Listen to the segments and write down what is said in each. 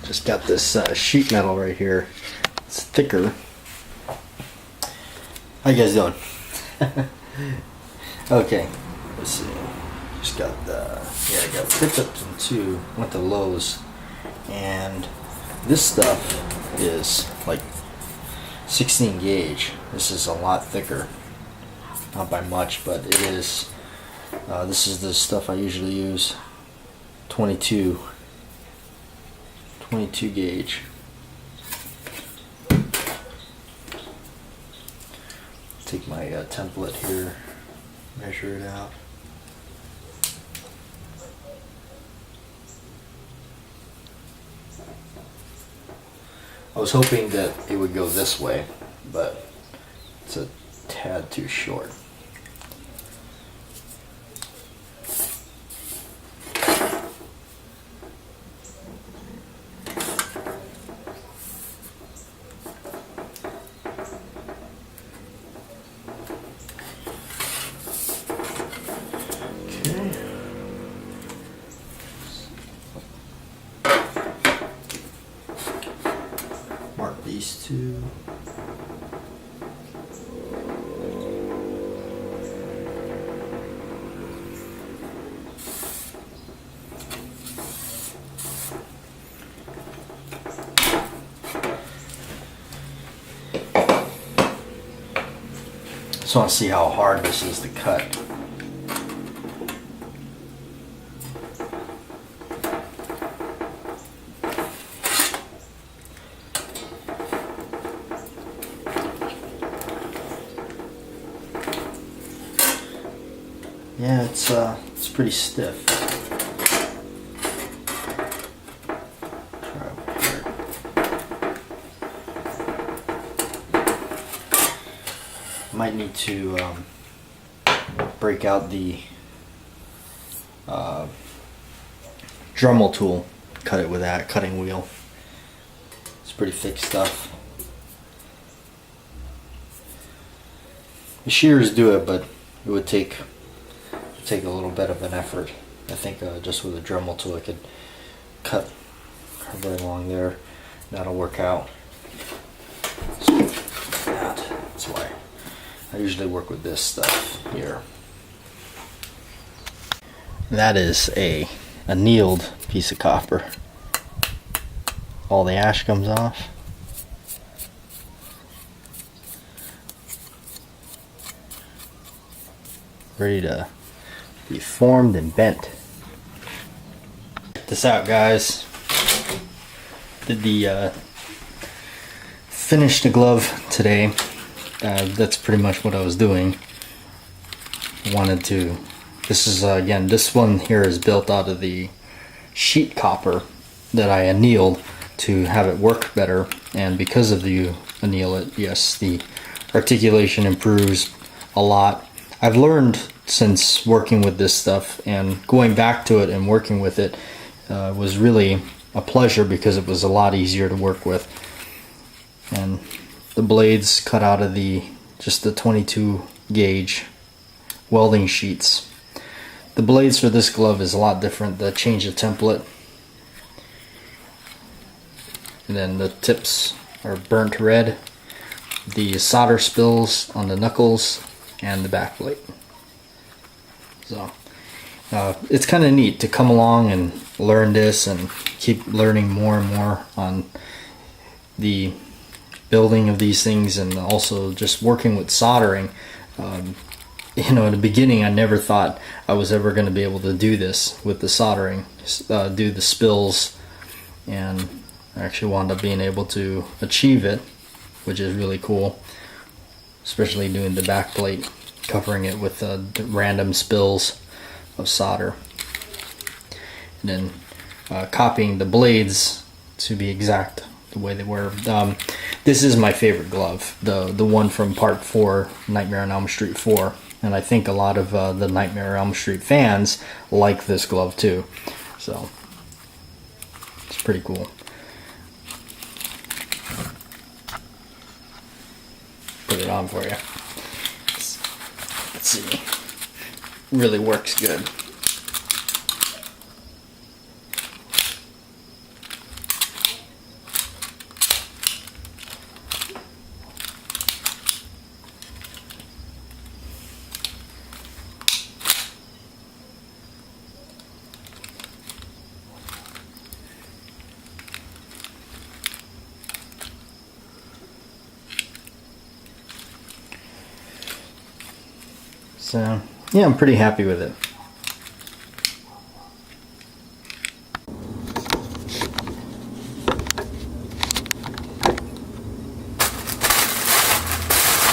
Just got this sheet metal right here. It's thicker. How you guys doing? Okay, let's see. Just got I got picked up some two. Went to Lowe's, and this stuff is like 16 gauge. This is a lot thicker. Not by much, but it is. This is the stuff I usually use. 22 gauge. Take my template here, measure it out. I was hoping that it would go this way, but it's a tad too short. Mark these two. Just want to see how hard this is to cut. Yeah, it's pretty stiff. Try over here. Might need to break out the Dremel tool. Cut it with that cutting wheel. It's pretty thick stuff. The shears do it, but it would take a little bit of an effort. I think just with a Dremel tool I could cut right along there. That'll work out. So that's why I usually work with this stuff here. That is a annealed piece of copper. All the ash comes off. Ready to be formed and bent. Check this out, guys. Did the finished the glove today. That's pretty much what I was doing. Wanted to. This is again. This one here is built out of the sheet copper that I annealed to have it work better. And because of the anneal it, yes, the articulation improves a lot. I've learned since working with this stuff, and going back to it and working with it was really a pleasure because it was a lot easier to work with. And the blades cut out of just the 22 gauge welding sheets. The blades for this glove is a lot different. The change of template, and then the tips are burnt red. The solder spills on the knuckles and the back plate. So it's kind of neat to come along and learn this and keep learning more and more on the building of these things, and also just working with soldering. You know, in the beginning I never thought I was ever going to be able to do this with the soldering, do the spills, and I actually wound up being able to achieve it, which is really cool, especially doing the back plate, covering it with random spills of solder, and then copying the blades to be exact the way they were. This is my favorite glove, the one from Part 4, Nightmare on Elm Street 4, and I think a lot of the Nightmare on Elm Street fans like this glove too, so it's pretty cool. Put it on for you. Let's see. Really works good. So yeah, I'm pretty happy with it.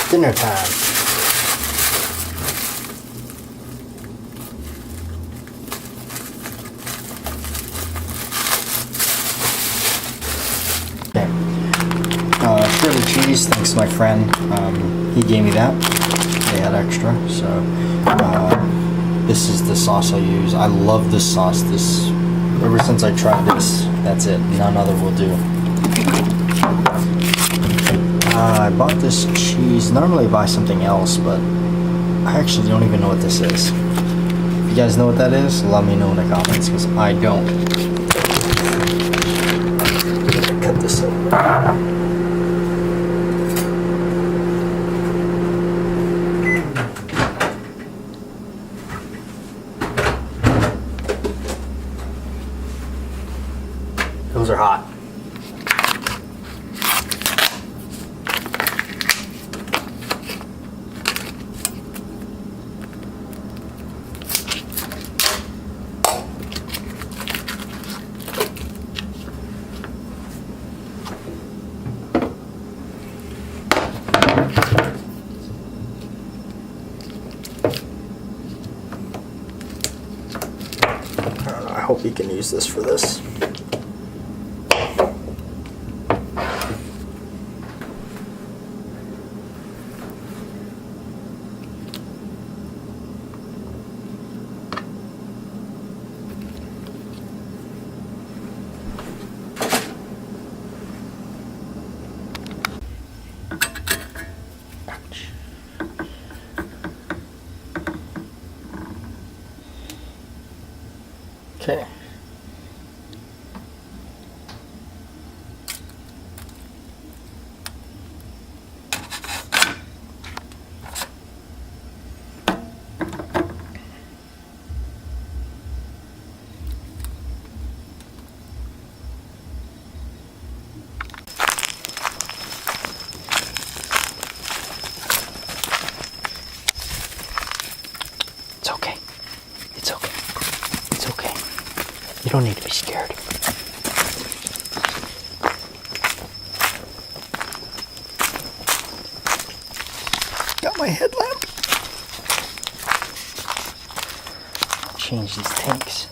Dinner time. Shredded cheese, thanks to my friend. He gave me that. They had extra, so this is the sauce I use. I love this sauce. This, ever since I tried this, that's it. None other will do. I bought this cheese. Normally I buy something else, but I actually don't even know what this is. If you guys know what that is, let me know in the comments, because I don't. Cut this up. Those are hot. I hope you can use this for this. Okay. It's okay. It's okay. It's okay. You don't need to be scared. Got my headlamp. Change these tanks.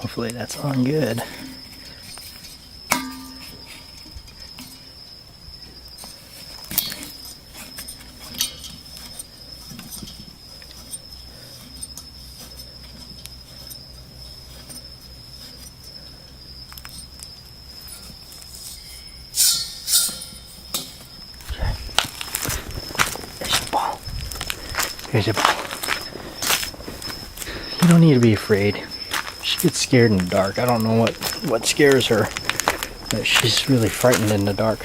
Hopefully that's on good. There's your ball. Here's your ball. You don't need to be afraid. She gets scared in the dark. I don't know what scares her, but she's really frightened in the dark.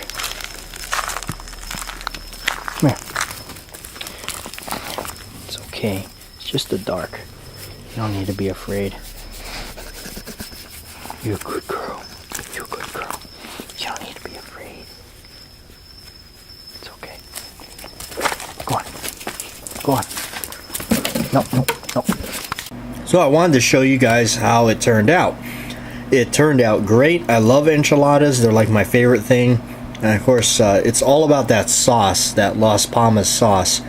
Come here. It's okay. It's just the dark. You don't need to be afraid. You're a good girl. You're a good girl. You don't need to be afraid. It's okay. Go on. Go on. No, no, no. So I wanted to show you guys how it turned out. It turned out great. I love enchiladas. They're like my favorite thing. And of course, it's all about that sauce, that Las Palmas sauce.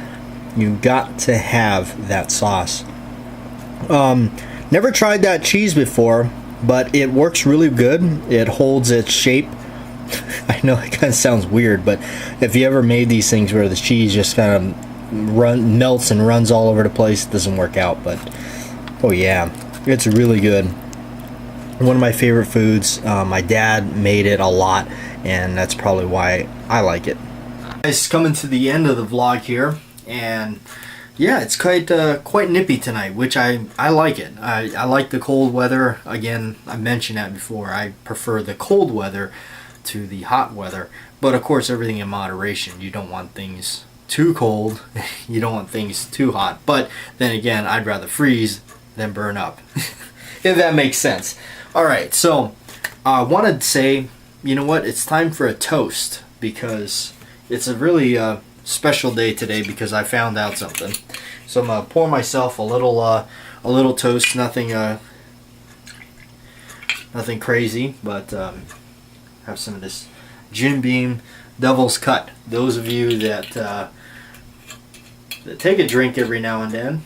You got to have that sauce. Never tried that cheese before. but it works really good. It holds its shape. I know it kind of sounds weird, but if you ever made these things where the cheese just kind of melts and runs all over the place, it doesn't work out. But oh yeah, it's really good. One of my favorite foods. My dad made it a lot, and that's probably why I like it. It's coming to the end of the vlog here, and yeah, it's quite nippy tonight, which I like it. I like the cold weather. Again, I mentioned that before. I prefer the cold weather to the hot weather, but of course everything in moderation. You don't want things too cold, you don't want things too hot, but then again, I'd rather freeze than burn up. If that makes sense. Alright, so I wanted to say, you know what, it's time for a toast, because it's a really special day today, because I found out something. So I'm gonna pour myself a little toast, nothing crazy, but have some of this Jim Beam Devil's Cut. Those of you that take a drink every now and then,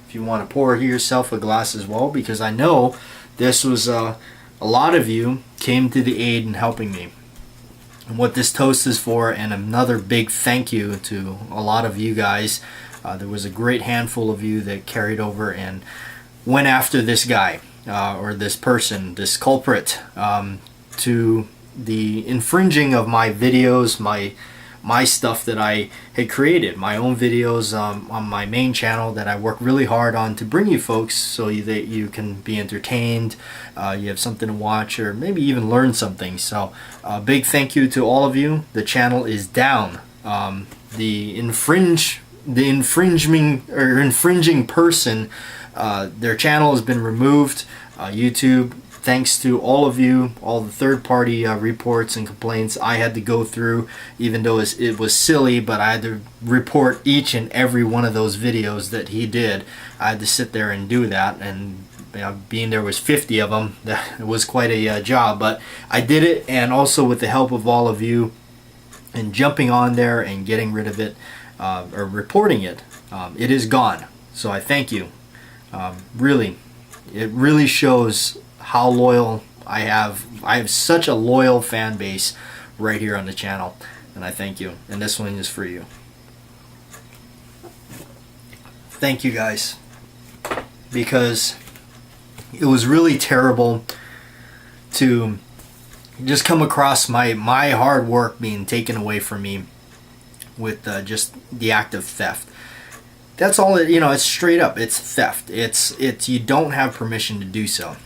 if you want to pour yourself a glass as well, because I know this was a lot of you came to the aid in helping me. And what this toast is for, and another big thank you to a lot of you guys. There was a great handful of you that carried over and went after this guy, or this person, this culprit, to the infringing of my videos, my stuff that I had created, my own videos on my main channel that I work really hard on to bring you folks, so that you can be entertained, you have something to watch, or maybe even learn something. So big thank you to all of you. The channel is down. The infringing person, their channel has been removed. YouTube, thanks to all of you, all the third-party reports and complaints I had to go through, even though it was silly, but I had to report each and every one of those videos that he did. I had to sit there and do that, and being there was 50 of them, that was quite a job, but I did it, and also with the help of all of you, and jumping on there and getting rid of it, or reporting it, it is gone. So I thank you. Really, it really shows how loyal I have. I have such a loyal fan base right here on the channel, and I thank you. And this one is for you. Thank you guys, because it was really terrible to just come across my hard work being taken away from me with just the act of theft. That's all it, it's straight up, it's theft. It's you don't have permission to do so.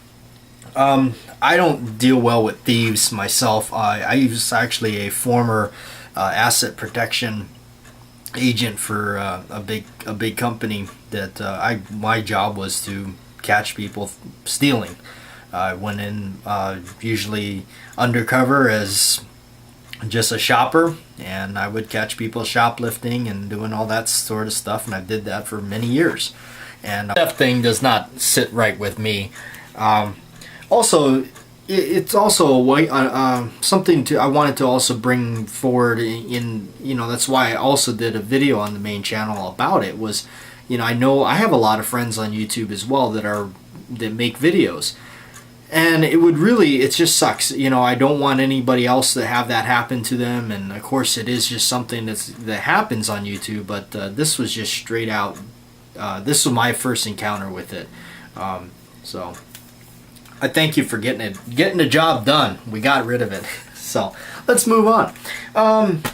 I don't deal well with thieves myself. I was actually a former asset protection agent for a big company that my job was to catch people stealing. I went in usually undercover as just a shopper, and I would catch people shoplifting and doing all that sort of stuff, and I did that for many years. And theft thing does not sit right with me. Also, it's also a way, something I wanted to also bring forward in, that's why I also did a video on the main channel about it, was, I know I have a lot of friends on YouTube as well that make videos. And it just sucks. I don't want anybody else to have that happen to them. And of course it is just something that happens on YouTube, but this was just straight out, this was my first encounter with it. So I thank you for getting the job done. We got rid of it. So let's move on.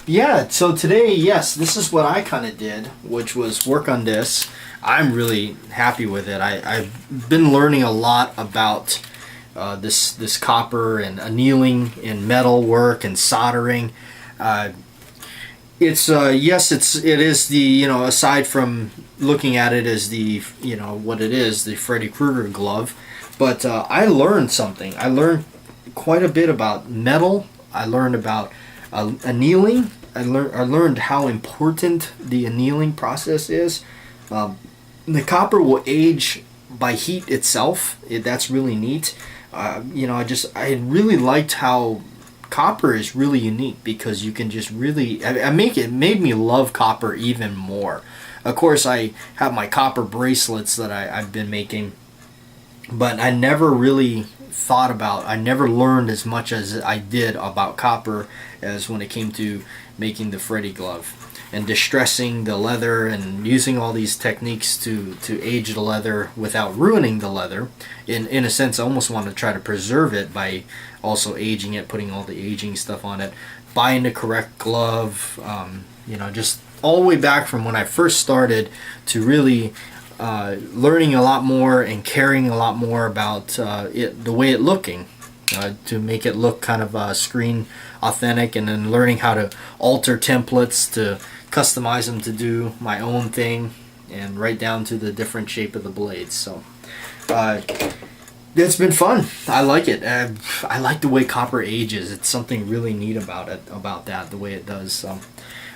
Yeah, so today, yes, this is what I kind of did, which was work on this. I'm really happy with it. I've been learning a lot about this copper and annealing and metal work and soldering. It is the, aside from looking at it as the, what it is, the Freddy Krueger glove. But I learned something. I learned quite a bit about metal. I learned about annealing. I learned how important the annealing process is. The copper will age by heat itself. That's really neat. I really liked how copper is really unique, because you can just really, it made me love copper even more. Of course, I have my copper bracelets that I've been making, but I never really thought about, I never learned as much as I did about copper as when it came to making the Freddy glove and distressing the leather and using all these techniques to age the leather without ruining the leather. In a sense, I almost want to try to preserve it by also aging it, putting all the aging stuff on it, buying the correct glove, just all the way back from when I first started to really learning a lot more and caring a lot more about the way it looking, to make it look kind of screen authentic, and then learning how to alter templates to customize them to do my own thing, and right down to the different shape of the blades. So it's been fun. I like it. I like the way copper ages. It's something really neat about it, about that, the way it does. So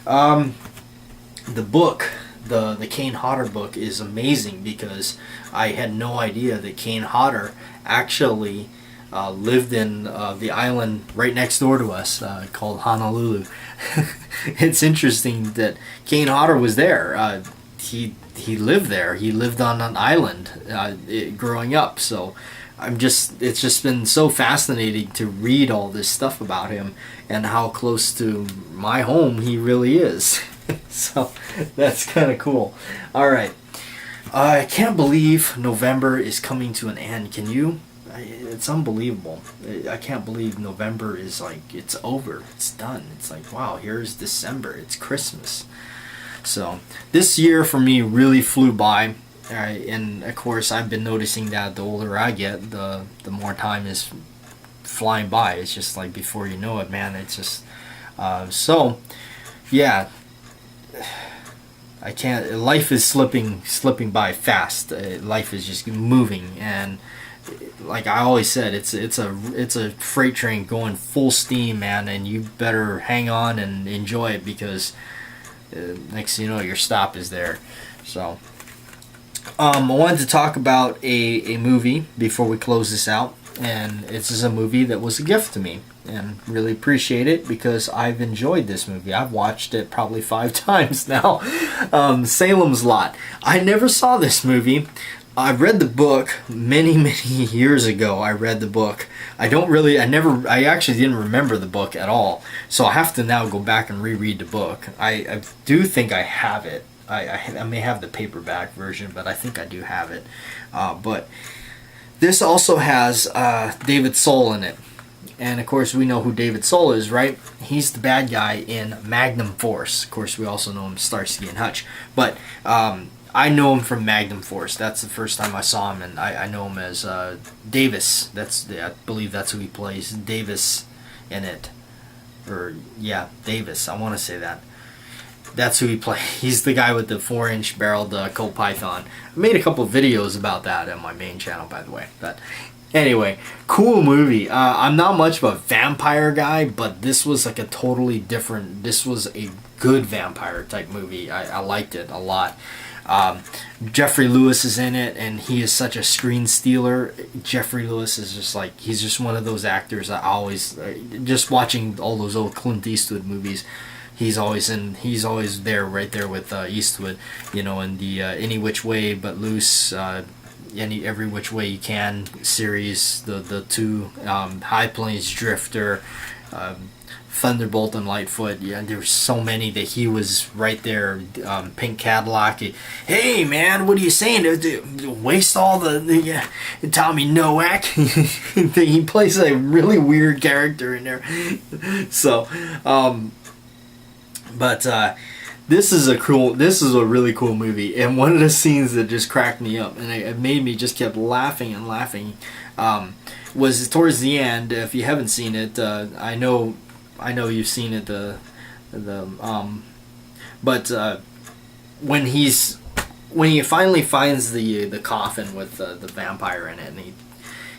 the book, the Kane Hodder book, is amazing because I had no idea that Kane Hodder actually lived in the island right next door to us, called Honolulu. It's interesting that Kane Hodder was there. He lived there. He lived on an island growing up. So it's just been so fascinating to read all this stuff about him and how close to my home he really is. So that's kind of cool. All right. I can't believe November is coming to an end. Can you? It's unbelievable. I can't believe November is like, it's over. It's done. It's like, wow, here's December. It's Christmas. So this year for me really flew by. And of course, I've been noticing that the older I get, the more time is flying by. It's just like, before you know it, man, it's just... so, yeah. I can't... Life is slipping by fast. Life is just moving, and... like I always said, it's a freight train going full steam, man, and you better hang on and enjoy it, because next thing you know, your stop is there. So I wanted to talk about a movie before we close this out, and this is a movie that was a gift to me, and really appreciate it because I've enjoyed this movie. I've watched it probably 5 times now. Salem's Lot. I never saw this movie. I read the book many years ago. I read the book. I actually didn't remember the book at all. So I have to now go back and reread the book. I do think I have it. I may have the paperback version, but I think I do have it. But this also has David Soul in it. And of course, we know who David Soul is, right? He's the bad guy in Magnum Force. Of course, we also know him as Starsky and Hutch. But I know him from Magnum Force. That's the first time I saw him, and I know him as Davis. I believe that's who he plays, Davis, in it. Davis. I want to say that. That's who he plays. He's the guy with the 4-inch barreled Colt Python. I made a couple of videos about that on my main channel, by the way. But anyway, cool movie. I'm not much of a vampire guy, but this was like a totally different... This was a good vampire type movie. I liked it a lot. Jeffrey Lewis is in it, and he is such a screen stealer. Jeffrey Lewis is just like, he's just one of those actors I always, just watching all those old Clint Eastwood movies, he's always there, right there with Eastwood, in the Any Which Way But Loose, Every Which Way You Can series, the 2, High Plains Drifter, Thunderbolt and Lightfoot. Yeah, there were so many that he was right there. Pink Cadillac. Hey man, what are you saying? Waste all the Tommy Nowak. He plays a really weird character in there. So, this is a really cool movie, and one of the scenes that just cracked me up, and it made me just kept laughing and laughing, was towards the end. If you haven't seen it, I know you've seen it. But when he finally finds the coffin with the vampire in it, and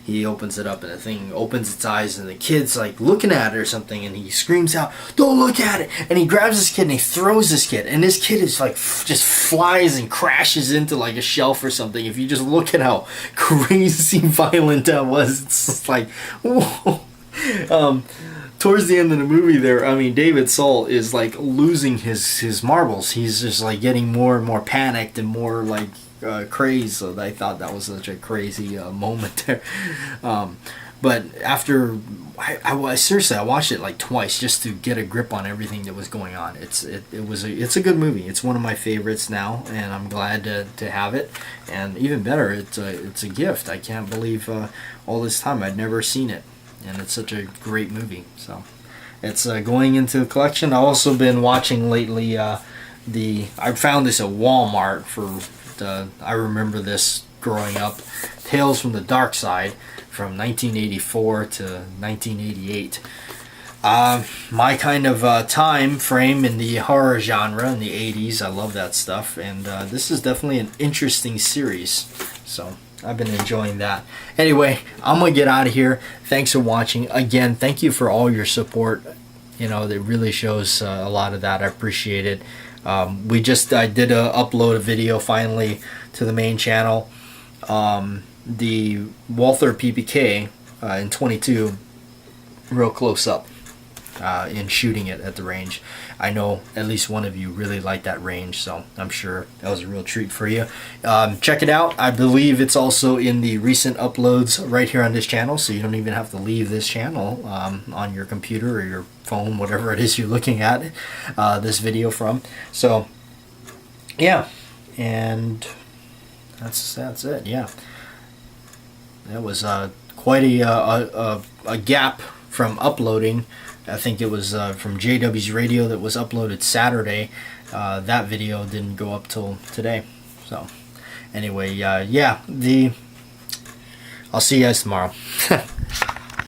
he opens it up, and the thing opens its eyes, and the kid's like looking at it or something, and he screams out, "Don't look at it!" And he grabs this kid and he throws this kid, and this kid is like just flies and crashes into like a shelf or something. If you just look at how crazy violent that was, it's just like, whoa. Towards the end of the movie there, David Soul is like losing his marbles. He's just like getting more and more panicked and more like crazed. So I thought that was such a crazy moment there. But after I seriously, I watched it like twice just to get a grip on everything that was going on. It's a good movie. It's one of my favorites now, and I'm glad to have it. And even better, it's a gift. I can't believe all this time I'd never seen it, and it's such a great movie. So it's going into the collection. I've also been watching lately. I found this at Walmart I remember this growing up. Tales from the Dark Side from 1984 to 1988. My kind of time frame in the horror genre in the 80s. I love that stuff, and this is definitely an interesting series. So I've been enjoying that. Anyway, I'm gonna get out of here. Thanks for watching. Again, thank you for all your support. You know, it really shows a lot of that. I appreciate it. I did upload a video finally to the main channel. The Walther PPK in 22, real close up in shooting it at the range. I know at least one of you really liked that range, so I'm sure that was a real treat for you. Check it out. I believe it's also in the recent uploads right here on this channel, so you don't even have to leave this channel on your computer or your phone, whatever it is you're looking at this video from. So yeah, and that's it. Yeah, that was quite a gap from uploading. I think it was from JW's Radio that was uploaded Saturday. That video didn't go up till today. So anyway, yeah, I'll see you guys tomorrow.